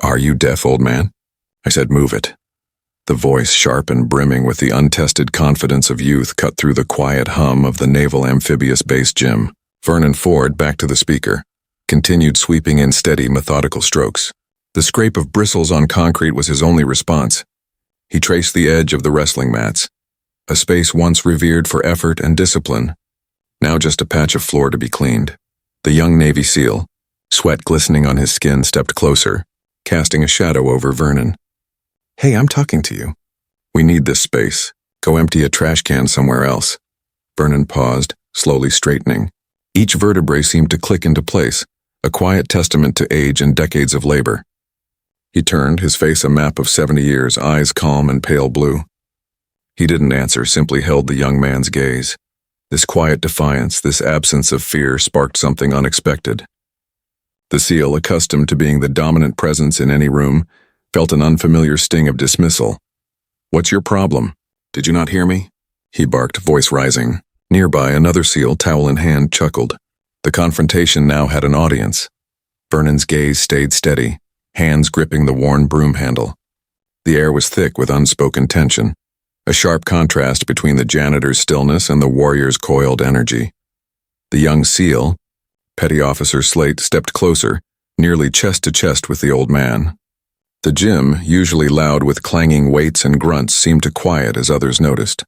"Are you deaf, old man?" I said, "Move it." The voice, sharp and brimming with the untested confidence of youth, cut through the quiet hum of the Naval Amphibious Base gym. Vernon Ford, back to the speaker, continued sweeping in steady, methodical strokes. The scrape of bristles on concrete was his only response. He traced the edge of the wrestling mats, a space once revered for effort and discipline, now just a patch of floor to be cleaned. The young Navy SEAL, sweat glistening on his skin, stepped closer, casting a shadow over Vernon. "Hey, I'm talking to you. We need this space. Go empty a trash can somewhere else." Vernon paused, slowly straightening. Each vertebrae seemed to click into place, a quiet testament to age and decades of labor. He turned, his face a map of 70 years, eyes calm and pale blue. He didn't answer, simply held the young man's gaze. This quiet defiance, this absence of fear, sparked something unexpected. The SEAL, accustomed to being the dominant presence in any room, felt an unfamiliar sting of dismissal. "What's your problem? Did you not hear me?" he barked, voice rising. Nearby, another SEAL, towel in hand, chuckled. The confrontation now had an audience. Vernon's gaze stayed steady, hands gripping the worn broom handle. The air was thick with unspoken tension, a sharp contrast between the janitor's stillness and the warrior's coiled energy. The young SEAL, Petty Officer Slate, stepped closer, nearly chest to chest with the old man. The gym, usually loud with clanging weights and grunts, seemed to quiet as others noticed.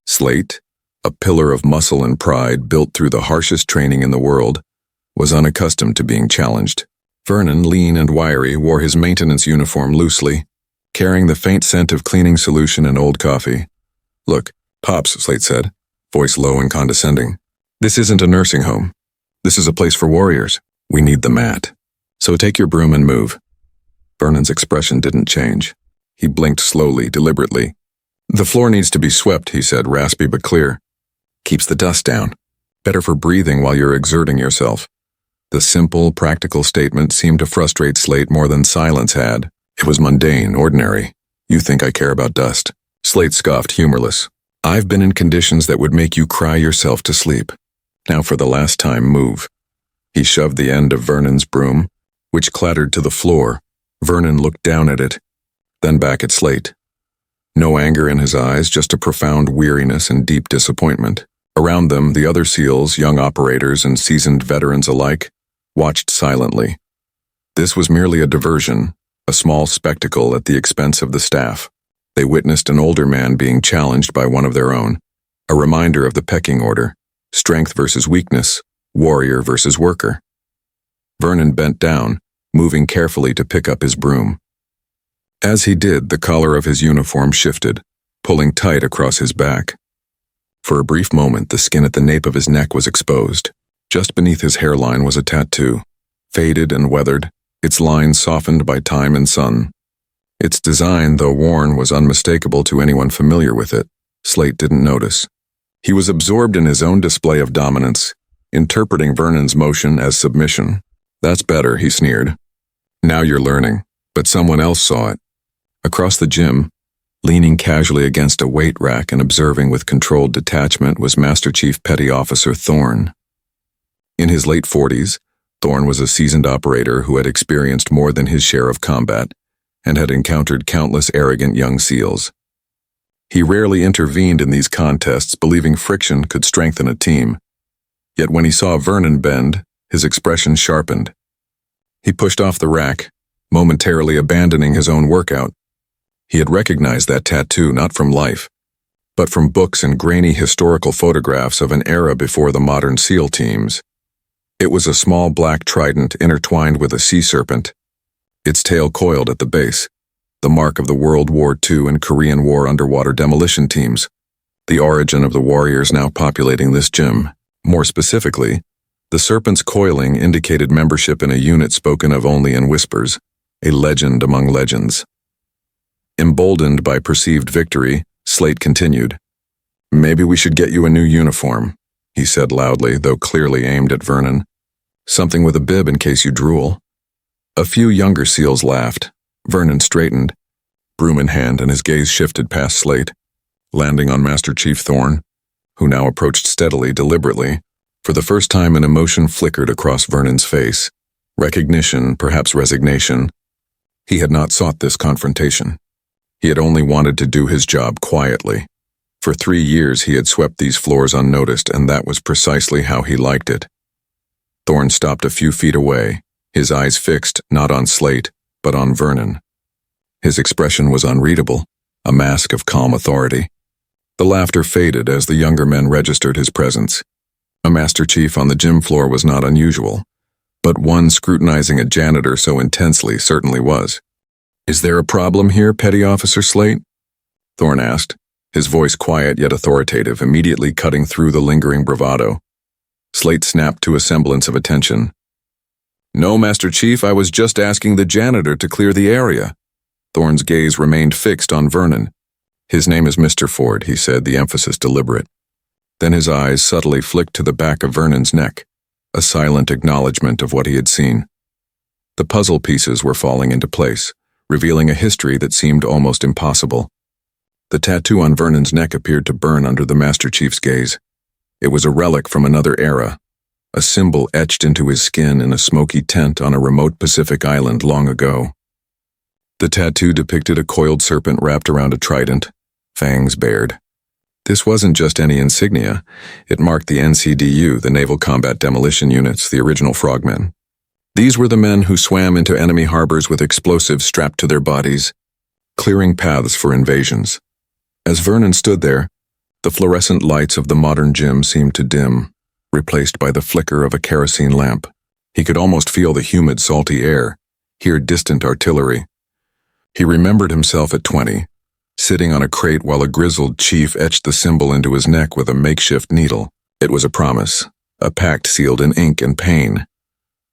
Slate, a pillar of muscle and pride built through the harshest training in the world, was unaccustomed to being challenged. Vernon, lean and wiry, wore his maintenance uniform loosely, carrying the faint scent of cleaning solution and old coffee. "Look, Pops," Slate said, voice low and condescending. "This isn't a nursing home. This is a place for warriors. We need the mat. So take your broom and move." Vernon's expression didn't change. He blinked slowly, deliberately. "The floor needs to be swept," he said, raspy but clear. "Keeps the dust down. Better for breathing while you're exerting yourself." The simple, practical statement seemed to frustrate Slate more than silence had. It was mundane, ordinary. "You think I care about dust?" Slate scoffed, humorless. "I've been in conditions that would make you cry yourself to sleep. Now for the last time, move." He shoved the end of Vernon's broom, which clattered to the floor. Vernon looked down at it, then back at Slate. No anger in his eyes, just a profound weariness and deep disappointment. Around them, the other SEALs, young operators and seasoned veterans alike, watched silently. This was merely a diversion, a small spectacle at the expense of the staff. They witnessed an older man being challenged by one of their own, a reminder of the pecking order, strength versus weakness, warrior versus worker. Vernon bent down, moving carefully to pick up his broom. As he did, the collar of his uniform shifted, pulling tight across his back. For a brief moment, the skin at the nape of his neck was exposed. Just beneath his hairline was a tattoo, faded and weathered, its lines softened by time and sun. Its design, though worn, was unmistakable to anyone familiar with it. Slate didn't notice. He was absorbed in his own display of dominance, interpreting Vernon's motion as submission. "That's better," he sneered. "Now you're learning." But someone else saw it. Across the gym, leaning casually against a weight rack and observing with controlled detachment, was Master Chief Petty Officer Thorne. In his late 40s, Thorne was a seasoned operator who had experienced more than his share of combat and had encountered countless arrogant young SEALs. He rarely intervened in these contests, believing friction could strengthen a team. Yet when he saw Vernon bend, his expression sharpened. He pushed off the rack, momentarily abandoning his own workout. He had recognized that tattoo not from life, but from books and grainy historical photographs of an era before the modern SEAL teams. It was a small black trident intertwined with a sea serpent, its tail coiled at the base, the mark of the World War II and Korean War underwater demolition teams, the origin of the warriors now populating this gym. More specifically, the serpent's coiling indicated membership in a unit spoken of only in whispers, a legend among legends. Emboldened by perceived victory, Slate continued. "Maybe we should get you a new uniform," he said loudly, though clearly aimed at Vernon. "Something with a bib in case you drool." A few younger SEALs laughed. Vernon straightened, broom in hand, and his gaze shifted past Slate, landing on Master Chief Thorne, who now approached steadily, deliberately. For the first time, an emotion flickered across Vernon's face. Recognition, perhaps resignation. He had not sought this confrontation. He had only wanted to do his job quietly. For 3 years he had swept these floors unnoticed, and that was precisely how he liked it. Thorne stopped a few feet away, his eyes fixed not on Slate, but on Vernon. His expression was unreadable, a mask of calm authority. The laughter faded as the younger men registered his presence. A Master Chief on the gym floor was not unusual, but one scrutinizing a janitor so intensely certainly was. "Is there a problem here, Petty Officer Slate?" Thorne asked, his voice quiet yet authoritative, immediately cutting through the lingering bravado. Slate snapped to a semblance of attention. "No, Master Chief, I was just asking the janitor to clear the area." Thorne's gaze remained fixed on Vernon. "His name is Mr. Ford," he said, the emphasis deliberate. Then his eyes subtly flicked to the back of Vernon's neck, a silent acknowledgement of what he had seen. The puzzle pieces were falling into place, revealing a history that seemed almost impossible. The tattoo on Vernon's neck appeared to burn under the Master Chief's gaze. It was a relic from another era, a symbol etched into his skin in a smoky tent on a remote Pacific island long ago. The tattoo depicted a coiled serpent wrapped around a trident, fangs bared. This wasn't just any insignia. It marked the NCDU, the Naval Combat Demolition Units, the original frogmen. These were the men who swam into enemy harbors with explosives strapped to their bodies, clearing paths for invasions. As Vernon stood there, the fluorescent lights of the modern gym seemed to dim, replaced by the flicker of a kerosene lamp. He could almost feel the humid, salty air, hear distant artillery. He remembered himself at 20, sitting on a crate while a grizzled chief etched the symbol into his neck with a makeshift needle. It was a promise, a pact sealed in ink and pain.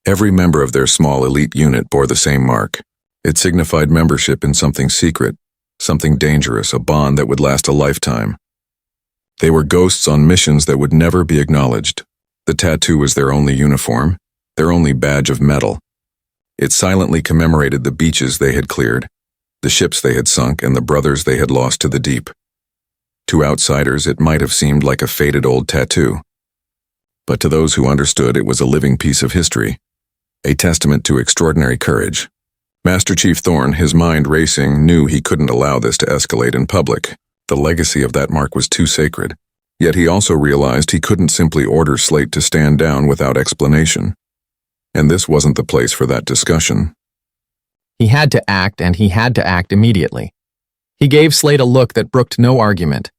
Every member of their small elite unit bore the same mark. It signified membership in something secret, something dangerous, a bond that would last a lifetime. They were ghosts on missions that would never be acknowledged. The tattoo was their only uniform, their only badge of metal. It silently commemorated the beaches they had cleared, the ships they had sunk, and the brothers they had lost to the deep. To outsiders, it might have seemed like a faded old tattoo. But to those who understood, it was a living piece of history, a testament to extraordinary courage. Master Chief Thorne, his mind racing, knew he couldn't allow this to escalate in public. The legacy of that mark was too sacred. Yet he also realized he couldn't simply order Slate to stand down without explanation. And this wasn't the place for that discussion. He had to act, and he had to act immediately. He gave Slate a look that brooked no argument.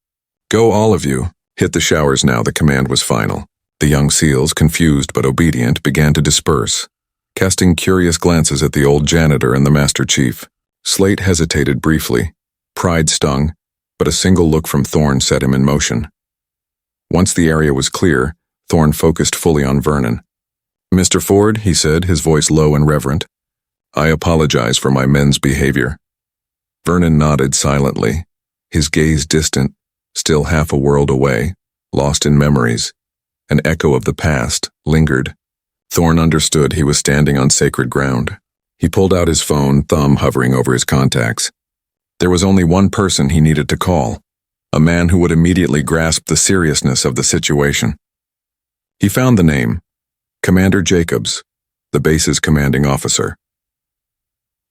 "Go, all of you. Hit the showers now," the command was final. The young SEALs, confused but obedient, began to disperse, casting curious glances at the old janitor and the Master Chief. Slate hesitated briefly. Pride stung, but a single look from Thorne set him in motion. Once the area was clear, Thorne focused fully on Vernon. "Mr. Ford," he said, his voice low and reverent, "I apologize for my men's behavior." Vernon nodded silently, his gaze distant, still half a world away, lost in memories. An echo of the past lingered. Thorne understood he was standing on sacred ground. He pulled out his phone, thumb hovering over his contacts. There was only one person he needed to call, a man who would immediately grasp the seriousness of the situation. He found the name, Commander Jacobs, the base's commanding officer.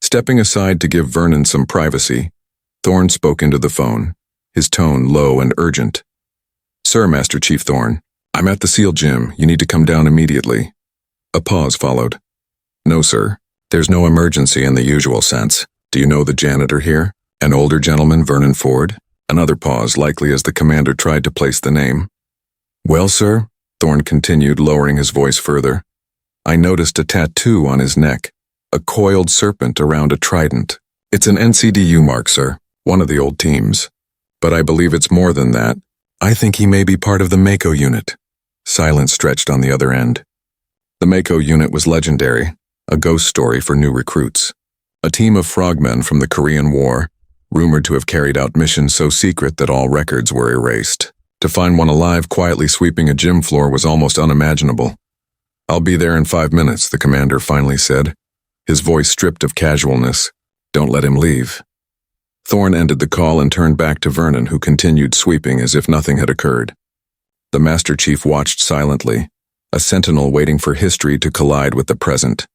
Stepping aside to give Vernon some privacy, Thorne spoke into the phone, his tone low and urgent. "Sir, Master Chief Thorne, I'm at the SEAL gym. You need to come down immediately." A pause followed. "No, sir. There's no emergency in the usual sense. Do you know the janitor here? An older gentleman, Vernon Ford?" Another pause, likely as the commander tried to place the name. "Well, sir," Thorne continued, lowering his voice further, "I noticed a tattoo on his neck, a coiled serpent around a trident. It's an NCDU mark, sir, one of the old teams. But I believe it's more than that. I think he may be part of the Mako unit." Silence stretched on the other end. The Mako unit was legendary, a ghost story for new recruits. A team of frogmen from the Korean War, rumored to have carried out missions so secret that all records were erased. To find one alive quietly sweeping a gym floor was almost unimaginable. "I'll be there in 5 minutes," the commander finally said, his voice stripped of casualness. "Don't let him leave." Thorne ended the call and turned back to Vernon, who continued sweeping as if nothing had occurred. The Master Chief watched silently, a sentinel waiting for history to collide with the present.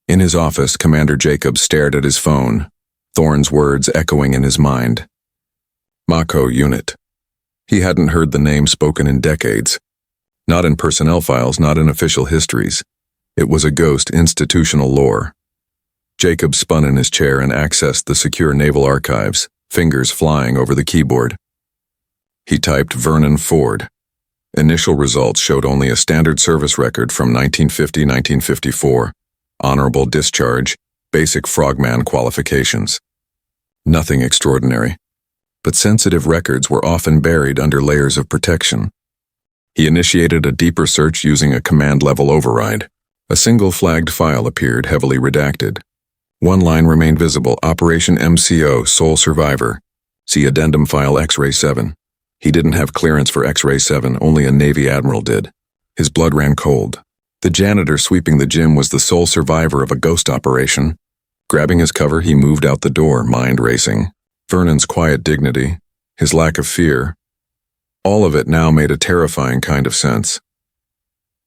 In his office, Commander Jacobs stared at his phone, Thorne's words echoing in his mind. Mako Unit. He hadn't heard the name spoken in decades. Not in personnel files, not in official histories. It was a ghost institutional lore. Jacobs spun in his chair and accessed the secure naval archives, fingers flying over the keyboard. He typed Vernon Ford. Initial results showed only a standard service record from 1950-1954, honorable discharge, basic frogman qualifications. Nothing extraordinary, but sensitive records were often buried under layers of protection. He initiated a deeper search using a command-level override. A single flagged file appeared, heavily redacted. One line remained visible: Operation MCO, sole survivor. See Addendum File X-Ray 7. He didn't have clearance for X-Ray 7, only a Navy admiral did. His blood ran cold. The janitor sweeping the gym was the sole survivor of a ghost operation. Grabbing his cover, he moved out the door, mind racing. Vernon's quiet dignity, his lack of fear, all of it now made a terrifying kind of sense.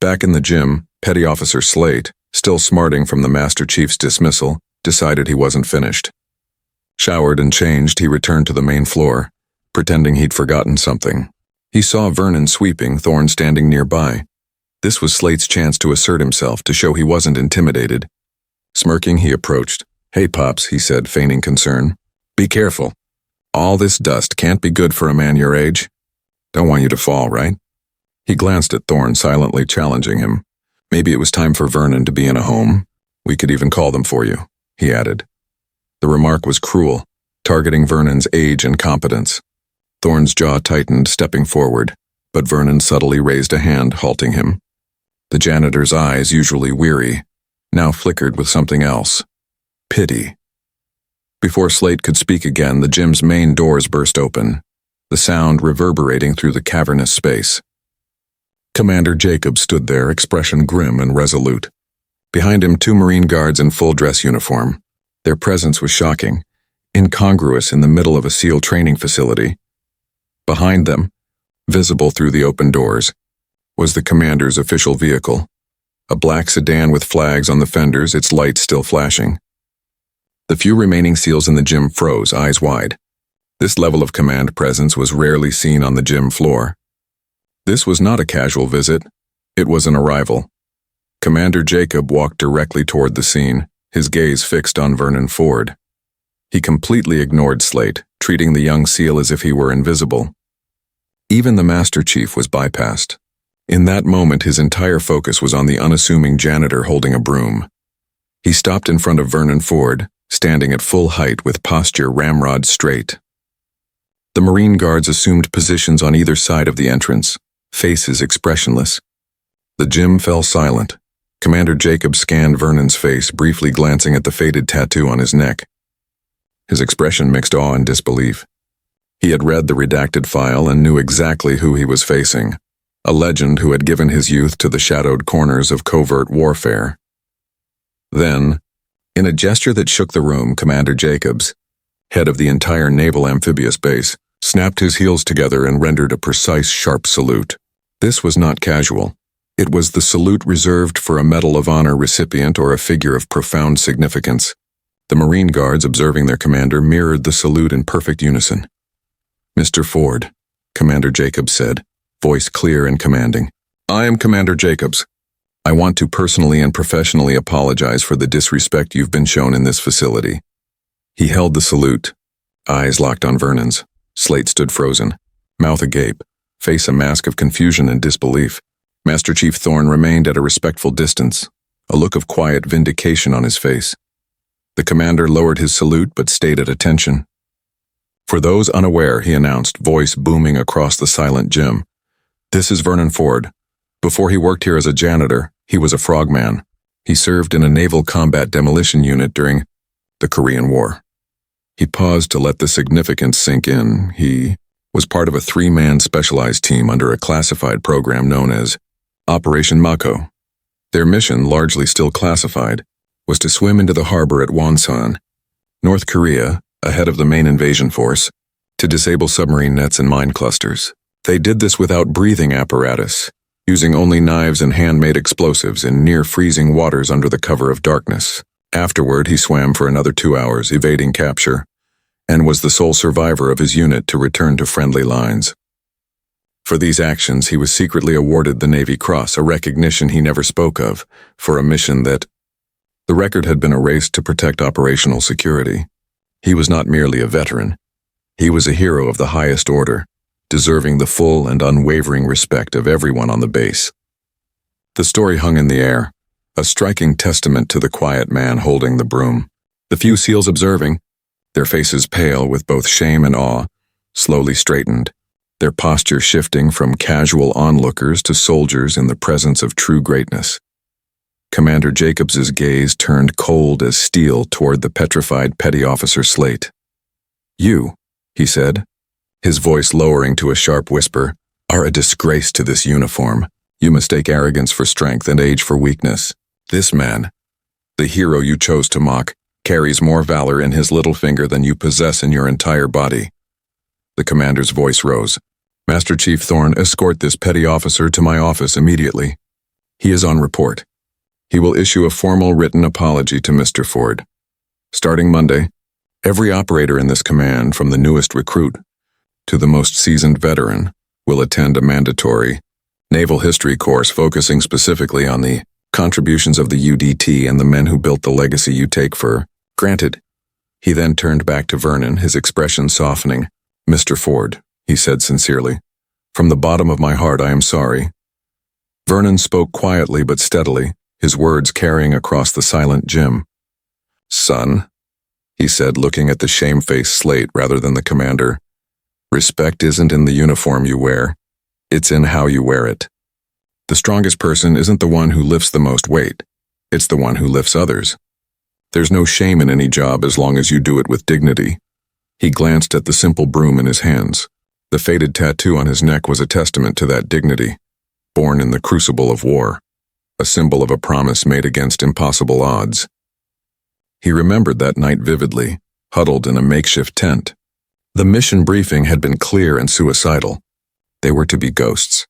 Back in the gym, Petty Officer Slate, still smarting from the Master Chief's dismissal, decided he wasn't finished. Showered and changed, he returned to the main floor, pretending he'd forgotten something. He saw Vernon sweeping, Thorne standing nearby. This was Slate's chance to assert himself, to show he wasn't intimidated. Smirking, he approached. "Hey, Pops," he said, feigning concern. "Be careful. All this dust can't be good for a man your age. Don't want you to fall, right?" He glanced at Thorne, silently challenging him. "Maybe it was time for Vernon to be in a home. We could even call them for you," he added. The remark was cruel, targeting Vernon's age and competence. Thorne's jaw tightened, stepping forward, but Vernon subtly raised a hand, halting him. The janitor's eyes, usually weary, now flickered with something else. Pity. Before Slate could speak again, the gym's main doors burst open, the sound reverberating through the cavernous space. Commander Jacobs stood there, expression grim and resolute. Behind him, 2 Marine guards in full dress uniform. Their presence was shocking, incongruous in the middle of a SEAL training facility. Behind them, visible through the open doors, was the commander's official vehicle, a black sedan with flags on the fenders, its lights still flashing. The few remaining SEALs in the gym froze, eyes wide. This level of command presence was rarely seen on the gym floor. This was not a casual visit, it was an arrival. Commander Jacob walked directly toward the scene, his gaze fixed on Vernon Ford. He completely ignored Slate, treating the young SEAL as if he were invisible. Even the Master Chief was bypassed. In that moment, his entire focus was on the unassuming janitor holding a broom. He stopped in front of Vernon Ford, standing at full height with posture ramrod straight. The Marine guards assumed positions on either side of the entrance, faces expressionless. The gym fell silent. Commander Jacob scanned Vernon's face, briefly glancing at the faded tattoo on his neck. His expression mixed awe and disbelief. He had read the redacted file and knew exactly who he was facing, a legend who had given his youth to the shadowed corners of covert warfare. Then, in a gesture that shook the room, Commander Jacobs, head of the entire naval amphibious base, snapped his heels together and rendered a precise, sharp salute. This was not casual. It was the salute reserved for a Medal of Honor recipient or a figure of profound significance. The Marine guards, observing their commander, mirrored the salute in perfect unison. "Mr. Ford," Commander Jacobs said, voice clear and commanding. "I am Commander Jacobs. I want to personally and professionally apologize for the disrespect you've been shown in this facility." He held the salute, eyes locked on Vernon's. Slate stood frozen, mouth agape, face a mask of confusion and disbelief. Master Chief Thorne remained at a respectful distance, a look of quiet vindication on his face. The commander lowered his salute but stayed at attention. "For those unaware," he announced, voice booming across the silent gym, "this is Vernon Ford. Before he worked here as a janitor, he was a frogman. He served in a naval combat demolition unit during the Korean War." He paused to let the significance sink in. He was part of a 3-man specialized team under a classified program known as Operation Mako. Their mission, largely still classified, was to swim into the harbor at Wonsan, North Korea, ahead of the main invasion force, to disable submarine nets and mine clusters. They did this without breathing apparatus, using only knives and handmade explosives in near-freezing waters under the cover of darkness. Afterward, he swam for another 2 hours, evading capture, and was the sole survivor of his unit to return to friendly lines. For these actions, he was secretly awarded the Navy Cross, a recognition he never spoke of, for a mission that the record had been erased to protect operational security. He was not merely a veteran. He was a hero of the highest order, deserving the full and unwavering respect of everyone on the base. The story hung in the air, a striking testament to the quiet man holding the broom. The few SEALs observing, their faces pale with both shame and awe, slowly straightened, their posture shifting from casual onlookers to soldiers in the presence of true greatness. Commander Jacobs's gaze turned cold as steel toward the petrified Petty Officer Slate. "You," he said, his voice lowering to a sharp whisper, "are a disgrace to this uniform. You mistake arrogance for strength and age for weakness. This man, the hero you chose to mock, carries more valor in his little finger than you possess in your entire body." The commander's voice rose. "Master Chief Thorne, escort this petty officer to my office immediately. He is on report. He will issue a formal written apology to Mr. Ford. Starting Monday, every operator in this command, from the newest recruit to the most seasoned veteran, will attend a mandatory naval history course focusing specifically on the contributions of the UDT and the men who built the legacy you take for granted." He then turned back to Vernon, his expression softening. "Mr. Ford," he said sincerely, "from the bottom of my heart I am sorry." Vernon spoke quietly but steadily, his words carrying across the silent gym. "Son," he said, looking at the shamefaced Slate rather than the commander, "respect isn't in the uniform you wear, it's in how you wear it. The strongest person isn't the one who lifts the most weight, it's the one who lifts others. There's no shame in any job as long as you do it with dignity." He glanced at the simple broom in his hands. The faded tattoo on his neck was a testament to that dignity, born in the crucible of war, a symbol of a promise made against impossible odds. He remembered that night vividly, huddled in a makeshift tent. The mission briefing had been clear and suicidal. They were to be ghosts.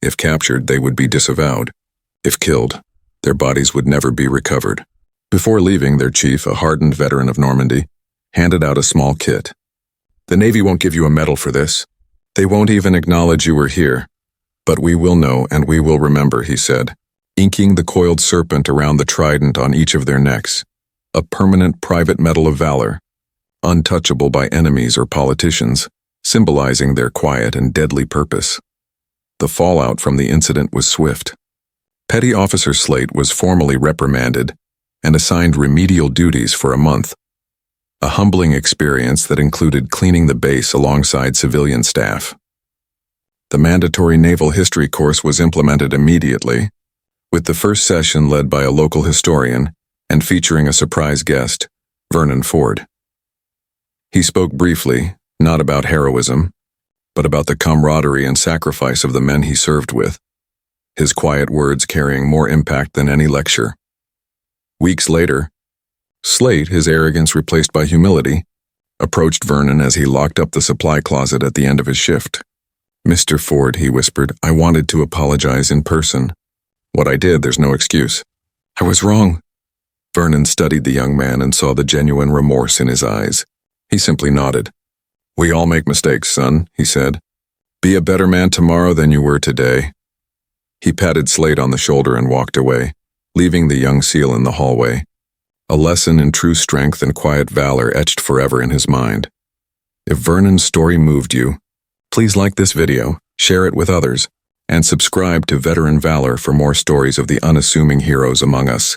If captured, they would be disavowed. If killed, their bodies would never be recovered. Before leaving, their chief, a hardened veteran of Normandy, handed out a small kit. "The Navy won't give you a medal for this. They won't even acknowledge you were here. But we will know and we will remember," he said, inking the coiled serpent around the trident on each of their necks. A permanent private medal of valor, untouchable by enemies or politicians, symbolizing their quiet and deadly purpose. The fallout from the incident was swift. Petty Officer Slate was formally reprimanded and assigned remedial duties for a month. A humbling experience that included cleaning the base alongside civilian staff. The mandatory naval history course was implemented immediately, with the first session led by a local historian and featuring a surprise guest, Vernon Ford. He spoke briefly, not about heroism, but about the camaraderie and sacrifice of the men he served with, his quiet words carrying more impact than any lecture. Weeks later, Slate, his arrogance replaced by humility, approached Vernon as he locked up the supply closet at the end of his shift. "Mr. Ford," he whispered, "I wanted to apologize in person. What I did, there's no excuse. I was wrong." Vernon studied the young man and saw the genuine remorse in his eyes. He simply nodded. "We all make mistakes, son," he said. "Be a better man tomorrow than you were today." He patted Slate on the shoulder and walked away, leaving the young SEAL in the hallway. A lesson in true strength and quiet valor etched forever in his mind. If Vernon's story moved you, please like this video, share it with others, and subscribe to Veteran Valor for more stories of the unassuming heroes among us.